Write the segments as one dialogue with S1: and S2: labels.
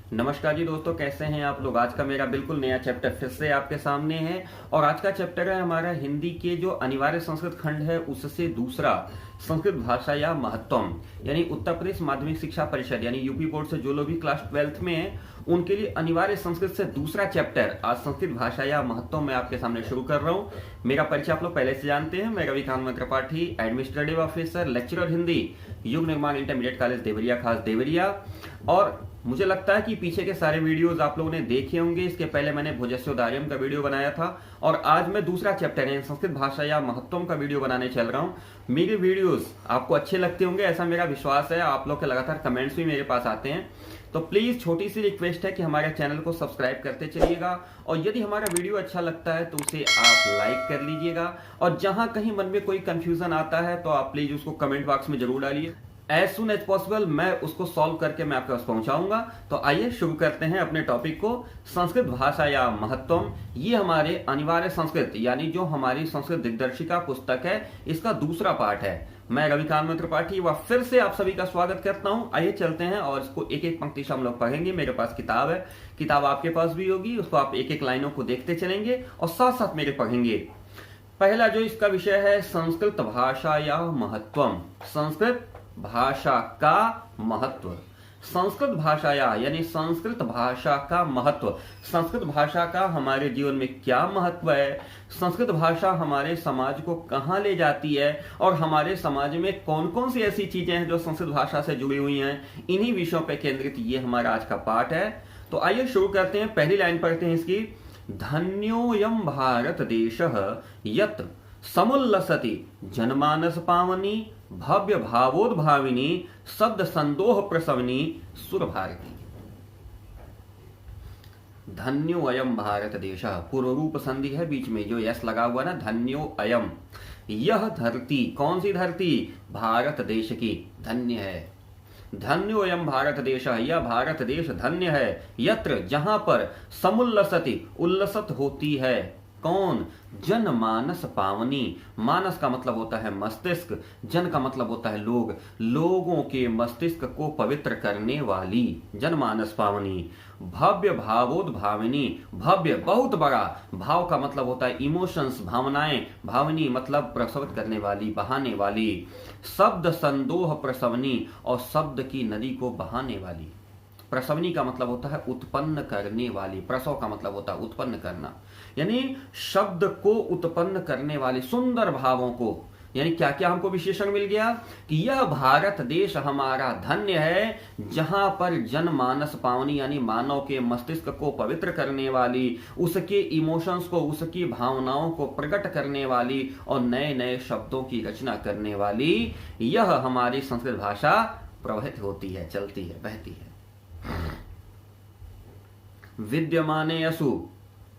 S1: नमस्कार जी दोस्तों, कैसे हैं आप लोग। आज का मेरा बिल्कुल नया चैप्टर फिर से आपके सामने है और आज का चैप्टर है हमारा हिंदी के जो अनिवार्य संस्कृत खंड है उससे दूसरा, संस्कृत भाषा या महत्वम। यानी उत्तर प्रदेश माध्यमिक शिक्षा परिषद यानी यूपी बोर्ड से जो लोग भी क्लास 12th में हैं उनके लिए अनिवार्य संस्कृत से दूसरा चैप्टर आज संस्कृत भाषा या महत्वम मैं आपके सामने शुरू कर रहा हूँ। मेरा परिचय आप लोग पहले से जानते हैं। मैं Ravikant Tripathi, administrative officer, lecturer Hindi, युग निर्माण इंटरमीडिएट कॉलेज देवरिया, खास देवरिया। और मुझे लगता है कि पीछे के सारे वीडियोस आप लोगों ने देखे होंगे। इसके पहले मैंने भोजस्योदार्यम का वीडियो बनाया था और आज मैं दूसरा चैप्टर है संस्कृत भाषा या महत्वम का वीडियो बनाने चल रहा हूँ। मेरे वीडियोस आपको अच्छे लगते होंगे ऐसा मेरा विश्वास है। आप लोग के लगातार कमेंट्स भी मेरे पास आते हैं, तो प्लीज छोटी सी रिक्वेस्ट है कि हमारे चैनल को सब्सक्राइब करते चलिएगा और यदि हमारा वीडियो अच्छा लगता है तो उसे आप लाइक कर लीजिएगा और जहां कहीं मन में कोई कंफ्यूजन आता है तो आप प्लीज उसको कमेंट बॉक्स में जरूर डालिए। एज सुन एज पॉसिबल मैं उसको सॉल्व करके मैं आपके पास पहुंचाऊंगा। तो आइए शुरू करते हैं अपने टॉपिक को। संस्कृत भाषा या महत्वम, ये हमारे अनिवार्य संस्कृत यानी जो हमारी संस्कृत दिग्दर्शिका पुस्तक है इसका दूसरा पार्ट है। मैं रविकांत त्रिपाठी व फिर से आप सभी का स्वागत करता हूं। आइए चलते हैं और इसको एक एक पंक्ति से हम लोग पढ़ेंगे। मेरे पास किताब है, किताब आपके पास भी होगी, उसको आप एक एक लाइनों को देखते चलेंगे और साथ साथ मेरे पढ़ेंगे। पहला जो इसका विषय है संस्कृत भाषा या महत्वम, संस्कृत भाषा का महत्व। संस्कृत भाषा यानी संस्कृत भाषा का महत्व। संस्कृत भाषा का हमारे जीवन में क्या महत्व है, संस्कृत भाषा हमारे समाज को कहां ले जाती है और हमारे समाज में कौन कौन सी ऐसी चीजें हैं जो संस्कृत भाषा से जुड़ी हुई हैं, इन्हीं विषयों पर केंद्रित ये हमारा आज का पाठ है। तो आइए शुरू करते हैं। पहली लाइन पढ़ते हैं इसकी। धन्योऽयं भारत देशः यत् समुल्लसति जनमानस पावनी भव्य भावोद्भाविनी शब्द संदोह प्रसवनी सुर भारती। धन्यो अयम भारत देश, पूर्व रूप संधि है बीच में जो यस लगा हुआ ना, धन्यो अयम, यह धरती, कौन सी धरती, भारत देश की, धन्य है। धन्यो अयम भारत देश, यह भारत देश धन्य है। यत्र, जहां पर, समुल्लसति, उल्लसत होती है, कौन, जनमानस पावनी। मानस का मतलब होता है मस्तिष्क, जन का मतलब होता है लोग, लोगों के मस्तिष्क को पवित्र करने वाली, जनमानस पावनी। भव्य भावोद्भाविनी, भव्य बहुत बड़ा, भाव का मतलब होता है इमोशंस, भावनाएं, भावनी मतलब प्रसवित करने वाली, बहाने वाली। शब्द संदोह प्रसवनी, और शब्द की नदी को बहाने वाली। प्रसवनी का मतलब होता है उत्पन्न करने वाली, प्रसव का मतलब होता है उत्पन्न करना, यानी शब्द को उत्पन्न करने वाले सुंदर भावों को। यानी क्या क्या हमको विशेषण मिल गया कि यह भारत देश हमारा धन्य है जहां पर जनमानस पावनी यानी मानव के मस्तिष्क को पवित्र करने वाली, उसके इमोशंस को, उसकी भावनाओं को प्रकट करने वाली और नए नए शब्दों की रचना करने वाली यह हमारी संस्कृत भाषा प्रवहित होती है, चलती है, बहती है।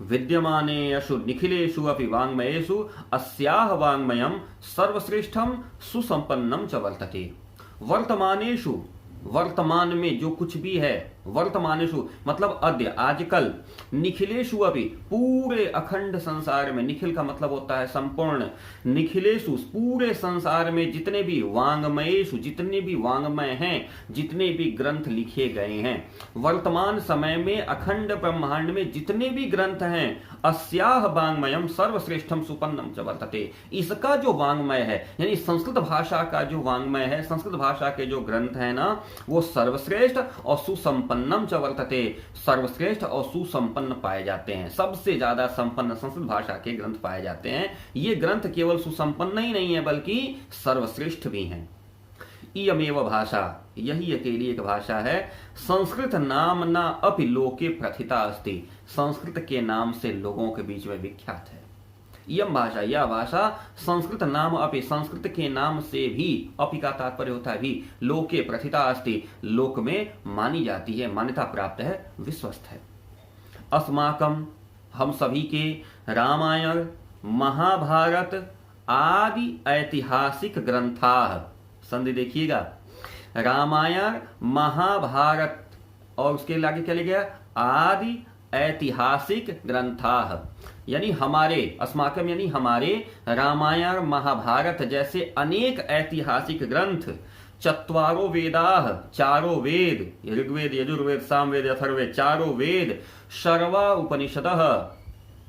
S1: विद्यमानेषु निखिलेषु अपि वाङ्मयेषु अस्याः वाङ्मयं सर्वश्रेष्ठं सुसंपन्नं च वर्तते। वर्तमानेषु, वर्तमान में जो कुछ भी है, वर्तमानेषु मतलब अद्य, आजकल, निखिलेषु अभी, पूरे अखंड संसार में, निखिल का मतलब होता है संपूर्ण, निखिलेषु पूरे संसार में जितने भी, वाङ्मयेषु जितने भी वाङ्मय हैं, जितने भी ग्रंथ लिखे गए हैं, वर्तमान समय में अखंड ब्रह्मांड में जितने भी ग्रंथ हैं, अस्याह वाङ्मयम सर्वश्रेष्ठम सुपन्नम च वर्तते, इसका जो वाङ्मय है यानी संस्कृत भाषा का जो वाङ्मय है, संस्कृत भाषा के जो ग्रंथ है ना, वो सर्वश्रेष्ठ और सुसंपन्नम च वर्तते, सर्वश्रेष्ठ और सुसंपन्न पाए जाते हैं। सबसे ज्यादा संपन्न संस्कृत भाषा के ग्रंथ पाए जाते हैं। ये ग्रंथ केवल सुसंपन्न ही नहीं है बल्कि सर्वश्रेष्ठ भी हैं। इयमेव भाषा, यही अकेली एक भाषा है, संस्कृत नामना अपि लोके प्रथिता अस्ति, संस्कृत के नाम से लोगों के बीच में विख्यात है। यम भाषा, यह भाषा, संस्कृत नाम अपि, संस्कृत के नाम से भी, अपि का तात्पर्य होता है भी, लोके प्रथिता अस्ति, लोक में मानी जाती है, मान्यता प्राप्त है, विश्वस्त है। अस्माकम, हम सभी के, रामायण, महाभारत आदि ऐतिहासिक ग्रंथाः, संधि देखिएगा, रामायण, महाभारत और उसके आगे क्या लिखा गया, आदि ऐतिहासिक ग्रंथाः, यानी हमारे, अस्माकम यानी हमारे, रामायण महाभारत जैसे अनेक ऐतिहासिक ग्रंथ चत्वारो वेदाः, चारों वेद, ऋग्वेद, यजुर्वेद, सामवेद, अथर्ववेद, चारों वेद, सर्वा उपनिषदः,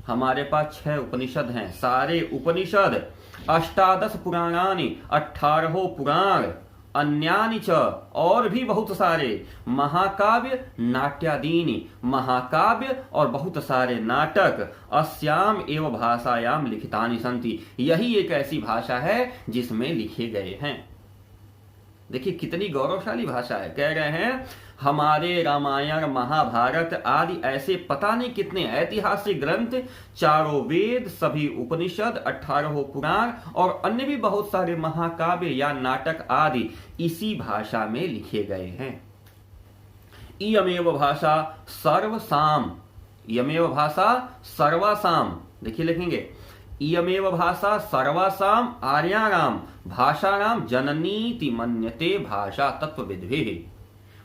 S1: हमारे पास 6 उपनिषद हैं, सारे उपनिषद, अष्टादश पुराणानि, 18 पुराण, अन्यानि च, और भी बहुत सारे, महाकाव्य नाट्यादीनि, महाकाव्य और बहुत सारे नाटक, अस्याम एव भाषायाम लिखितानि सन्ति, यही एक ऐसी भाषा है जिसमें लिखे गए हैं। देखिए कितनी गौरवशाली भाषा है। कह रहे हैं हमारे रामायण, महाभारत आदि ऐसे पता नहीं कितने ऐतिहासिक ग्रंथ, चारों वेद, सभी उपनिषद, 18 पुराण और अन्य भी बहुत सारे महाकाव्य या नाटक आदि इसी भाषा में लिखे गए हैं। इयमेव भाषा सर्वसाम, इयमेव भाषा सर्वासाम, देखिए लिखेंगे इयमेव भाषा सर्वासाम आर्याणाम भाषाणाम जननीति मन्यते भाषा तत्वविद्भिः।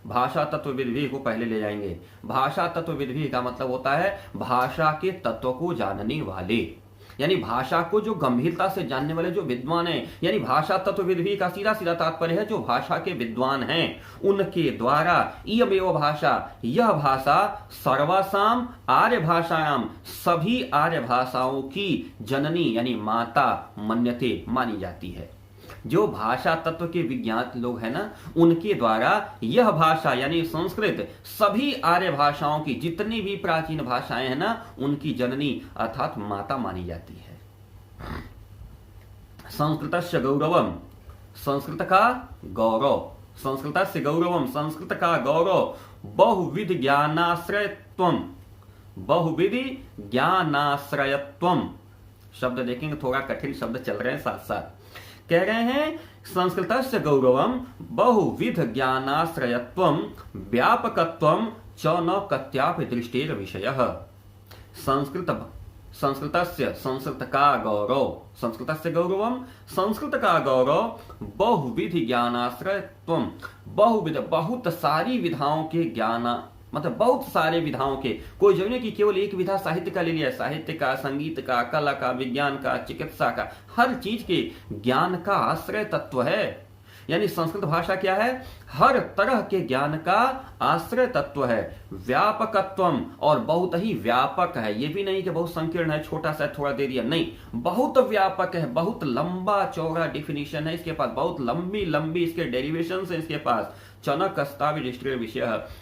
S1: भाषा तत्वविद्भिः को पहले ले जाएंगे। भाषा तत्वविद्भिः का मतलब होता है भाषा के तत्व को जानने वाले, यानी भाषा को जो गंभीरता से जानने वाले जो विद्वान हैं, यानी भाषा तत्वविद्भिः का सीधा सीधा तात्पर्य है जो भाषा के विद्वान हैं उनके द्वारा इयमेव भाषा, यह भाषा सर्वासाम आर्य भाषायाम, सभी आर्य भाषाओं की जननी यानी माता मन्यते मानी जाती है। जो भाषा तत्व के विज्ञात लोग हैं ना, उनके द्वारा यह भाषा यानी संस्कृत सभी आर्य भाषाओं की, जितनी भी प्राचीन भाषाएं हैं ना, उनकी जननी अर्थात माता मानी जाती है। संस्कृतस्य गौरवम, संस्कृत का गौरव, संस्कृतस्य गौरवम, संस्कृत का गौरव, बहुविध ज्ञानाश्रयत्वम, बहुविधि ज्ञानाश्रयत्वम, शब्द देखेंगे थोड़ा कठिन शब्द चल रहे हैं साथ साथ। कह रहे हैं संस्कृतस्य गौरवम बहुविध ज्ञानाश्रयत्वम व्यापकत्वम च न कत्यापि दृष्टेर विषयः। संस्कृतस्य, संस्कृत का गौरव, संस्कृतस्य गौरवम, संस्कृत का गौरव, बहुविध ज्ञानाश्रयत्वम, बहुविध बहुत सारी विधाओं के ज्ञान, मतलब बहुत सारे विधाओं के, कोई जरूरी कि केवल एक विधा साहित्य का ले लिया, साहित्य का, संगीत का, कला का, विज्ञान का, चिकित्सा का, हर चीज के ज्ञान का आश्रय तत्व है। यानी संस्कृत भाषा क्या है? हर तरह के ज्ञान का आश्रय तत्व है। व्यापकत्वम, और बहुत ही व्यापक है, ये भी नहीं कि बहुत संकीर्ण है, छोटा सा थोड़ा दे दिया, नहीं, बहुत व्यापक है, बहुत लंबा चौड़ा डिफिनीशन है इसके पास, बहुत लंबी लंबी इसके डेरिवेशन है इसके पास। चनक अस्ताविष्ट विषय,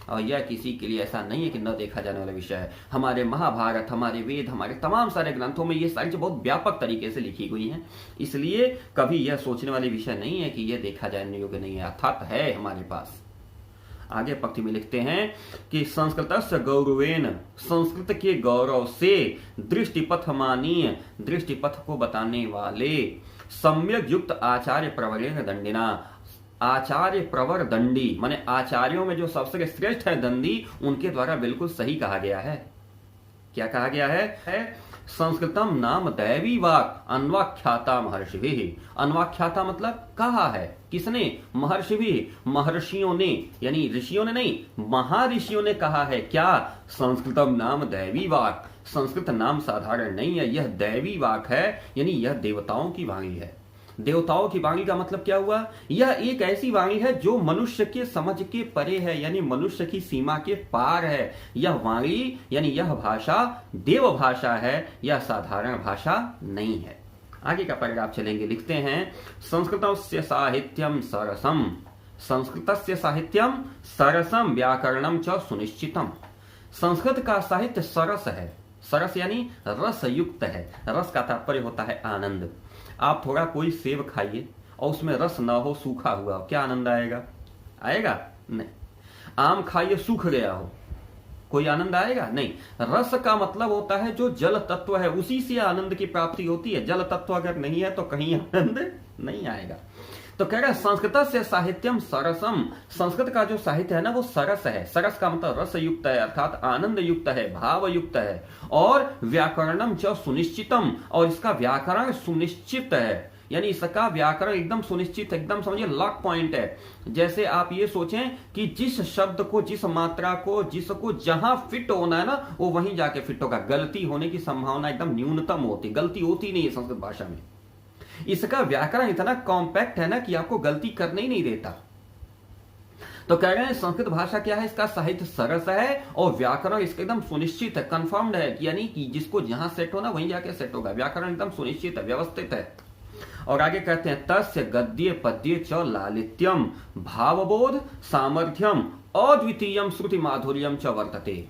S1: और यह किसी के लिए ऐसा नहीं है कि न देखा जाने वाला विषय है। हमारे महाभारत, हमारे वेद, हमारे तमाम सारे ग्रंथों में ये सारी चीजें बहुत व्यापक तरीके से लिखी हुई हैं, इसलिए कभी यह सोचने वाले विषय नहीं है कि यह देखा जाने योग्य नहीं है, अर्थात है हमारे पास। आगे पंक्ति में लिखते हैं कि संस्कृतस्य गौरवेन, संस्कृत के गौरव से, दृष्टिपथ मानीय, दृष्टिपथ को बताने वाले, सम्यक युक्त आचार्य प्रवरेण दंडिना, आचार्य प्रवर दंडी, माने आचार्यों में जो सबसे श्रेष्ठ है दंडी, उनके द्वारा बिल्कुल सही कहा गया है। क्या कहा गया है? संस्कृतम नाम दैवी वाक अन्वाख्याता महर्षिभिः। अन्वाख्याता मतलब कहा है, किसने? महर्षिभिः, महर्षियों ने, यानी ऋषियों ने नहीं, महाऋषियों ने कहा है। क्या? संस्कृतम नाम दैवी वाक, संस्कृत नाम साधारण नहीं है, यह दैवी वाक है, यानी यह देवताओं की वाणी है। देवताओं की वाणी का मतलब क्या हुआ? यह एक ऐसी वाणी है जो मनुष्य के समझ के परे है, यानी मनुष्य की सीमा के पार है। यह वाणी यानी यह भाषा देव भाषा है, यह साधारण भाषा नहीं है। आगे का पैराग्राफ चलेंगे, लिखते हैं संस्कृतस्य साहित्यम सरसम, संस्कृतस्य साहित्यम सरसम व्याकरणम च सुनिश्चितम। संस्कृत का साहित्य सरस है, सरस यानी रस युक्त है। रस का तात्पर्य होता है आनंद। आप थोड़ा कोई सेब खाइए और उसमें रस ना हो, सूखा हुआ हो, क्या आनंद आएगा? आएगा नहीं। आम खाइए सूख गया हो, कोई आनंद आएगा? नहीं। रस का मतलब होता है जो जल तत्व है, उसी से आनंद की प्राप्ति होती है। जल तत्व अगर नहीं है तो कहीं आनंद नहीं आएगा। तो कह रहा है संस्कृत से साहित्यम सरसम, संस्कृत का जो साहित्य है ना वो सरस है। सरस का मतलब रस युक्त है, अर्थात आनंद युक्त है, भाव युक्त है। और व्याकरणम च सुनिश्चितम, और इसका व्याकरण सुनिश्चित है, यानी इसका व्याकरण एकदम सुनिश्चित, एकदम समझिए लॉक पॉइंट है। जैसे आप ये सोचें कि जिस शब्द को, जिस मात्रा को, जिसको जहां फिट होना है ना वो वहीं जाके फिट होगा। गलती होने की संभावना एकदम न्यूनतम होती, गलती होती नहीं है संस्कृत भाषा में। इसका व्याकरण इतना कॉम्पैक्ट है ना कि आपको गलती करने ही नहीं देता। तो कह रहे हैं संस्कृत भाषा क्या है, इसका साहित्य सरस है और व्याकरण इसका एकदम सुनिश्चित है, कंफर्म्ड है, यानी कि जिसको जहां सेट होना वहीं जाके सेट होगा। व्याकरण एकदम सुनिश्चित है, व्यवस्थित है। और आगे कहते हैं तस्य गद्ये पद्ये च लालित्यम भावबोध सामर्थ्यम अद्वितीयम श्रुति माधुर्यम च वर्तते।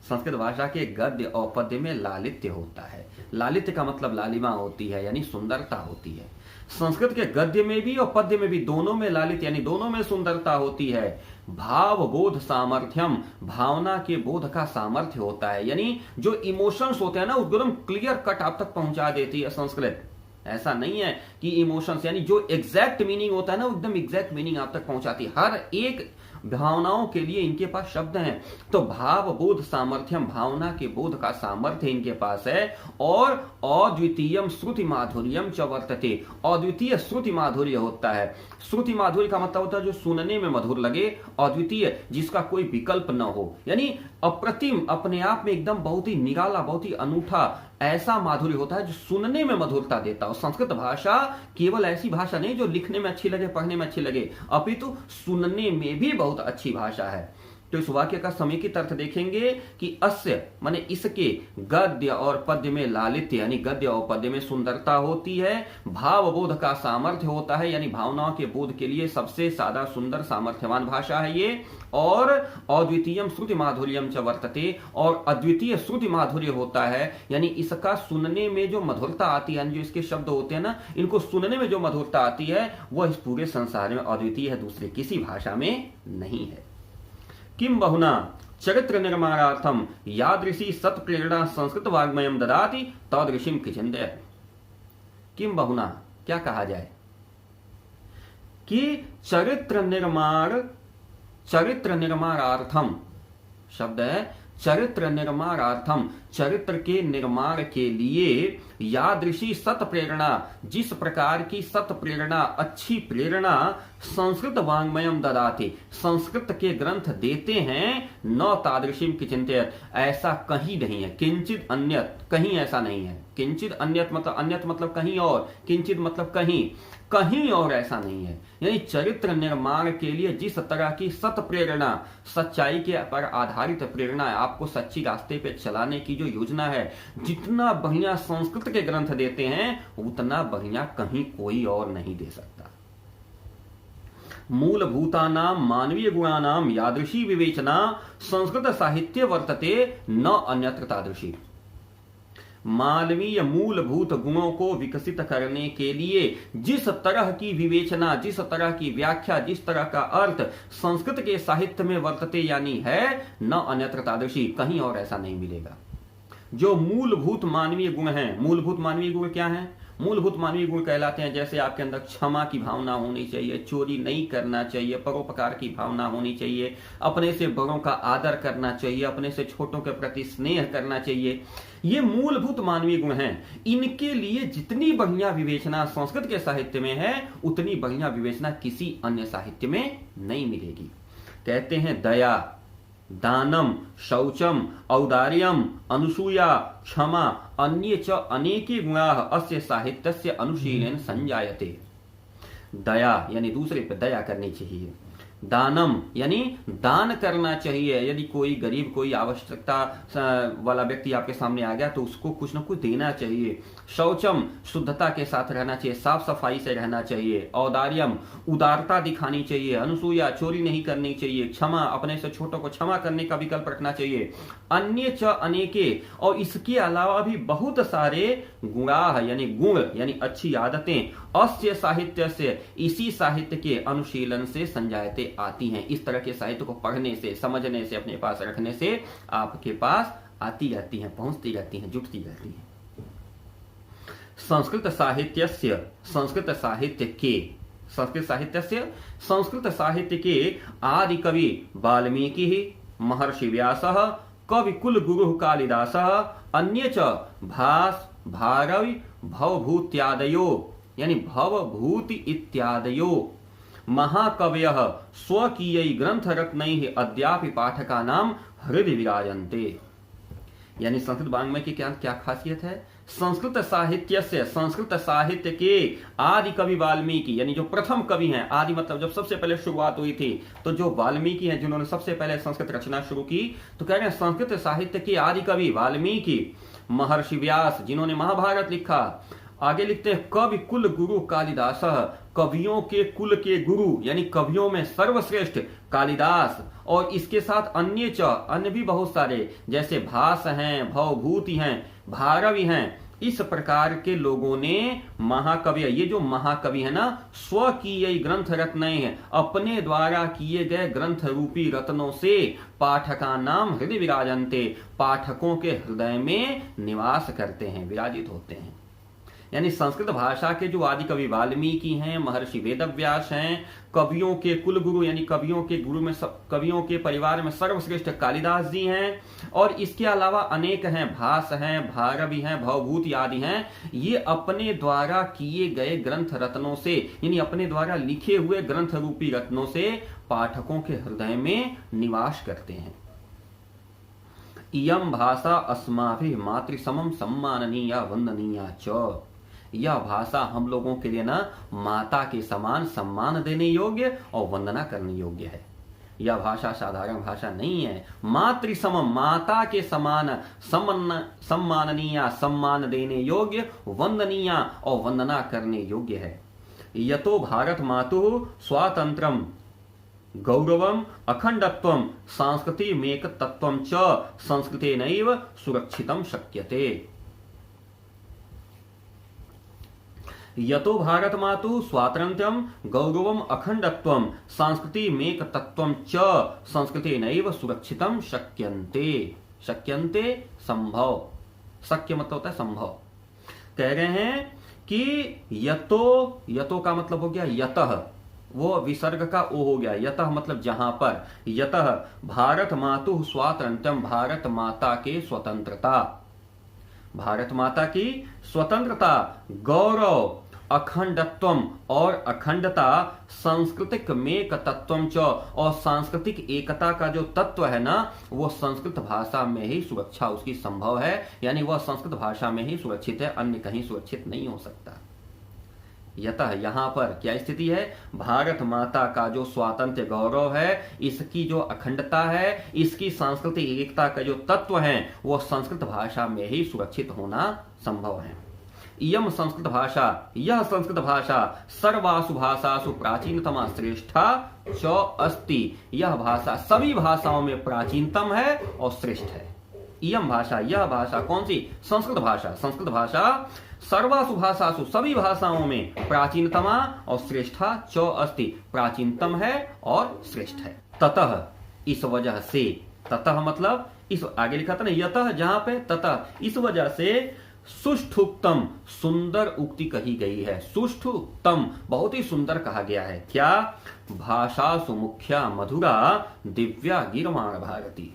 S1: संस्कृत भाषा के गद्य और पद्य में लालित्य होता है। लालित्य का मतलब लालिमा होती है, यानी सुंदरता होती है। संस्कृत के गद्य में भी और पद्य में भी, दोनों में लालित्य यानी दोनों में सुंदरता होती है। भाव बोध सामर्थ्यम, भावना के बोध का सामर्थ्य होता है, यानी जो इमोशंस होते हैं ना वो एकदम क्लियर कट आप तक पहुंचा देती है संस्कृत। ऐसा नहीं है कि इमोशंस यानी जो एग्जैक्ट मीनिंग होता है ना वो एकदम एग्जैक्ट मीनिंग आप तक पहुंचाती है। हर एक भावनाओं के लिए इनके पास शब्द हैं। तो भाव बोध सामर्थ्यम, भावना के बोध का सामर्थ्य इनके पास है। और अद्वितीयम श्रुति माधुर्यम च वर्तते, अद्वितीय श्रुति माधुर्य होता है। श्रुति माधुर्य का मतलब होता है जो सुनने में मधुर लगे, अद्वितीय जिसका कोई विकल्प न हो, यानी अप्रतिम, अपने आप में एकदम बहुत ही निराला, बहुत ही अनूठा, ऐसा माधुर्य होता है जो सुनने में मधुरता देता हो। संस्कृत भाषा केवल ऐसी भाषा नहीं जो लिखने में अच्छी लगे, पढ़ने में अच्छी लगे, अपितु सुनने में भी बहुत अच्छी भाषा है। तो इस वाक्य का समेकित अर्थ देखेंगे कि अस्य माने इसके, गद्य और पद्य में लालित्य यानी गद्य और पद्य में सुंदरता होती है, भाव बोध का सामर्थ्य होता है यानी भावनाओं के बोध के लिए सबसे ज्यादा सुंदर सामर्थ्यवान भाषा है ये, और अद्वितीयम श्रुति माधुर्यम च वर्तते, और अद्वितीय श्रुति माधुर्य होता है यानी इसका सुनने में जो मधुरता आती है, जो इसके शब्द होते हैं ना, इनको सुनने में जो मधुरता आती है वह इस पूरे संसार में अद्वितीय है, दूसरे किसी भाषा में नहीं है। किम बहुना चरित्र निर्माणार्थम यादृशी सत्प्रेरणा संस्कृत वाग्मयम ददाति तदृशिम किचिंदय। किम बहुना क्या कहा जाए कि चरित्र निर्माणार्थम शब्द है, चरित्र निर्माणार्थम, चरित्र के निर्माण के लिए यादृशी सत प्रेरणा, जिस प्रकार की सत प्रेरणा, अच्छी प्रेरणा संस्कृत वांग्मयम ददाति, संस्कृत के ग्रंथ देते हैं, न तादृशीम किंचित, ऐसा कहीं नहीं है, किंचित अन्यत, कहीं ऐसा नहीं है। किंचित अन्यत मतलब कहीं और, किंचित मतलब कहीं, कहीं और ऐसा नहीं है। यानी चरित्र निर्माण के लिए जिस तरह की सत प्रेरणा, सच्चाई के पर आधारित प्रेरणा है, आपको सच्ची रास्ते पे चलाने की जो योजना है, जितना बढ़िया संस्कृत के ग्रंथ देते हैं उतना बढ़िया कहीं कोई और नहीं दे सकता। मूलभूतानाम मानवीय गुणानाम यादृशी विवेचना संस्कृत साहित्य वर्तते न अन्यत्र तादृशी। मानवीय मूलभूत गुणों को विकसित करने के लिए जिस तरह की विवेचना, जिस तरह की व्याख्या, जिस तरह का अर्थ संस्कृत के साहित्य में वर्तते यानी है, न अन्यत्र तादृशी, कहीं और ऐसा नहीं मिलेगा। जो मूलभूत मानवीय गुण हैं, मूलभूत मानवीय गुण क्या हैं? मूलभूत मानवीय गुण कहलाते हैं जैसे आपके अंदर क्षमा की भावना होनी चाहिए, चोरी नहीं करना चाहिए, परोपकार की भावना होनी चाहिए, अपने से बड़ों का आदर करना चाहिए, अपने से छोटों के प्रति स्नेह करना चाहिए। ये मूलभूत मानवीय गुण हैं। इनके लिए जितनी बढ़िया विवेचना संस्कृत के साहित्य में है, उतनी बढ़िया विवेचना किसी अन्य साहित्य में नहीं मिलेगी। कहते हैं दया, दानम, शौचम, औदार्यम, अनुसूया, क्षमा, अन्ये च अनेके गुणाः अस्य साहित्यस्य अनुशीलन संजायते। दया यानी दूसरे पर दया करनी चाहिए, दानम यानी दान करना चाहिए, यदि कोई गरीब, कोई आवश्यकता वाला व्यक्ति आपके सामने आ गया तो उसको कुछ न कुछ देना चाहिए। शौचम शुद्धता के साथ रहना चाहिए, साफ सफाई से रहना चाहिए। औदार्यम उदारता दिखानी चाहिए। अनुसूया चोरी नहीं करनी चाहिए। क्षमा अपने से छोटों को क्षमा करने का विकल्प रखना चाहिए। अन्य च अनेके, और इसके अलावा भी बहुत सारे गुणाः यानी गुण यानी अच्छी आदतें अस्य साहित्य से, इसी साहित्य के अनुशीलन से संजायते आती हैं। इस तरह के साहित्य को पढ़ने से, समझने से, अपने पास रखने से आपके पास आती रहती हैं, पहुंचती रहती हैं, जुटती रहती हैं। संस्कृत साहित्यस्य, संस्कृत साहित्य के आदि कवि वाल्मीकि, महर्षि व्यासः, कवि कुल गुरु कालिदासः, अन्ये च भास, भारवि, भवभूत्यादयो यानी भवभूति इत्यादयो महाकवयः स्वकीयै ग्रंथरत्नैः अद्यापि पाठकानां हृदि विराजन्ते। यानी संस्कृत वाङ्मय की क्या क्या खासियत है? संस्कृत साहित्य से, संस्कृत साहित्य के आदि कवि वाल्मीकि, यानी जो प्रथम कवि हैं, आदि मतलब जब सबसे पहले शुरुआत हुई थी, तो जो वाल्मीकि हैं जिन्होंने सबसे पहले संस्कृत रचना शुरू की, तो कह रहे हैं संस्कृत साहित्य के आदि कवि वाल्मीकि, महर्षि व्यास जिन्होंने महाभारत लिखा, आगे लिखते हैं कवि कुल गुरु कालिदास, कवियों के कुल के गुरु यानी कवियों में सर्वश्रेष्ठ कालिदास, और इसके साथ अन्य भी बहुत सारे जैसे भास हैं, भवभूति हैं, भारवी हैं, इस प्रकार के लोगों ने महाकवि, ये जो महाकवि है ना, स्वकीय ग्रंथ रत्न है, अपने द्वारा किए गए ग्रंथ रूपी रत्नों से पाठका नाम हृदय विराजन्ते, पाठकों के हृदय में निवास करते हैं, विराजित होते हैं। यानी संस्कृत भाषा के जो आदि कवि वाल्मीकि हैं, महर्षि वेदव्यास हैं, कवियों के कुल गुरु यानी कवियों के गुरु में कवियों के परिवार में सर्वश्रेष्ठ कालिदास जी हैं, और इसके अलावा अनेक हैं, भास हैं, भारवी हैं, भवभूति आदि हैं। ये अपने द्वारा किए गए ग्रंथ रत्नों से यानी अपने द्वारा लिखे हुए ग्रंथ रूपी रत्नों से पाठकों के हृदय में निवास करते हैं। इयं भाषा अस्माभिः मातृसमं सम्माननीया वंदनीया च, यह भाषा हम लोगों के लिए ना माता के समान सम्मान देने योग्य और वंदना करने योग्य है। यह भाषा साधारण भाषा नहीं है। मातृसमम, माता के समान, सम्माननीय, सम्मान देने योग्य, वंदनीय और वंदना करने योग्य है। यतो भारत मातुः स्वातंत्रम गौरवम अखंडत्वम सांस्कृतिमेकतत्वम च संस्कृतेनैव सुरक्षितम शक्यते। यतो भारत मातु स्वातंत्र्यम गौरवम अखंडत्वम सांस्कृतिमेकतत्वम च संस्कृतेनैव सुरक्षितम शक्यन्ते। शक्यन्ते संभव, शक्य मतलब होता है संभव। कह रहे हैं कि यतो का मतलब हो गया यतः, वो विसर्ग का ओ हो गया, यतः मतलब जहां पर, यतः भारत मातु स्वातंत्र्यम, भारत माता के स्वतंत्रता, भारत माता की स्वतंत्रता, गौरव, अखंडत्वम और अखंडता, सांस्कृतिक मेक तत्वम च, और सांस्कृतिक एकता का जो तत्व है ना, वो संस्कृत भाषा में ही सुरक्षा उसकी संभव है, यानी वह संस्कृत भाषा में ही सुरक्षित है, अन्य कहीं सुरक्षित नहीं हो सकता। यतः यहां पर क्या स्थिति है, भारत माता का जो स्वातंत्र्य गौरव है, इसकी जो अखंडता है, इसकी सांस्कृतिक एकता का जो तत्व है, वो संस्कृत भाषा में ही सुरक्षित होना संभव है। इयम संस्कृत भाषा, यह संस्कृत भाषा सर्वासु भाषासु प्राचीनतमा श्रेष्ठा च अस्ति, यह भाषा सभी भाषाओं में प्राचीनतम है और श्रेष्ठ है। इयम भाषा, यह भाषा कौन सी, संस्कृत भाषा, संस्कृत भाषा सर्वासु भाषासु सभी भाषाओं में प्राचीनतमा और श्रेष्ठा च अस्ति, प्राचीनतम है और श्रेष्ठ है। ततः, इस वजह से, ततः मतलब इस, आगे लिखा था ना यतः, जहां पे ततः, इस वजह से सुष्ठुक्तम, सुंदर उक्ति कही गई है। सुष्ठुक्तम बहुत ही सुंदर कहा गया है। क्या, भाषा सुमुख्या मधुरा दिव्या गिरवाण भारती,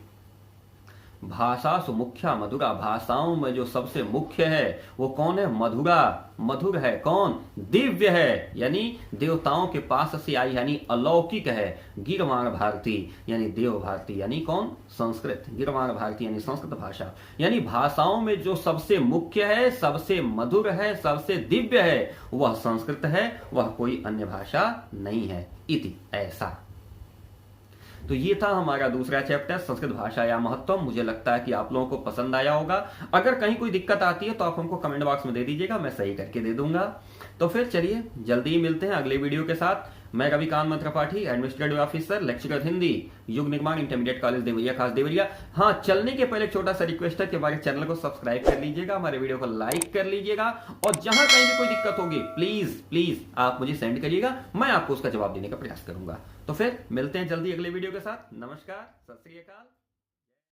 S1: भाषा सुमुख्या मधुरा, भाषाओं में जो सबसे मुख्य है वो कौन है, मधुरा, मधुर है, कौन, दिव्य है, यानी देवताओं के पास से आई, यानी अलौकिक है। गिरवाण भारती यानी देव भारती, यानी कौन, संस्कृत, गिरवाण भारती यानी संस्कृत भाषा, यानी भाषाओं में जो सबसे मुख्य है, सबसे मधुर है, सबसे दिव्य है, वह संस्कृत है, वह कोई अन्य भाषा नहीं है। इति, ऐसा। तो ये था हमारा दूसरा चैप्टर, संस्कृत भाषा या महत्व। मुझे लगता है कि आप लोगों को पसंद आया होगा। अगर कहीं कोई दिक्कत आती है तो आप हमको कमेंट बॉक्स में दे दीजिएगा, मैं सही करके दे दूंगा। तो फिर चलिए जल्दी ही मिलते हैं अगले वीडियो के साथ। मैं Ravikant Tripathi, administrative officer, lecturer Hindi, युग निर्माण इंटरमीडिएट कॉलेज देवरिया, खास देवरिया। हाँ, चलने के पहले छोटा सा रिक्वेस्ट है कि हमारे चैनल को सब्सक्राइब कर लीजिएगा, हमारे वीडियो को लाइक कर लीजिएगा, और जहां कहीं भी कोई दिक्कत होगी प्लीज आप मुझे सेंड करिएगा, मैं आपको उसका जवाब देने का प्रयास करूंगा। तो फिर मिलते हैं जल्दी अगले वीडियो के साथ। नमस्कार, सत श्री अकाल।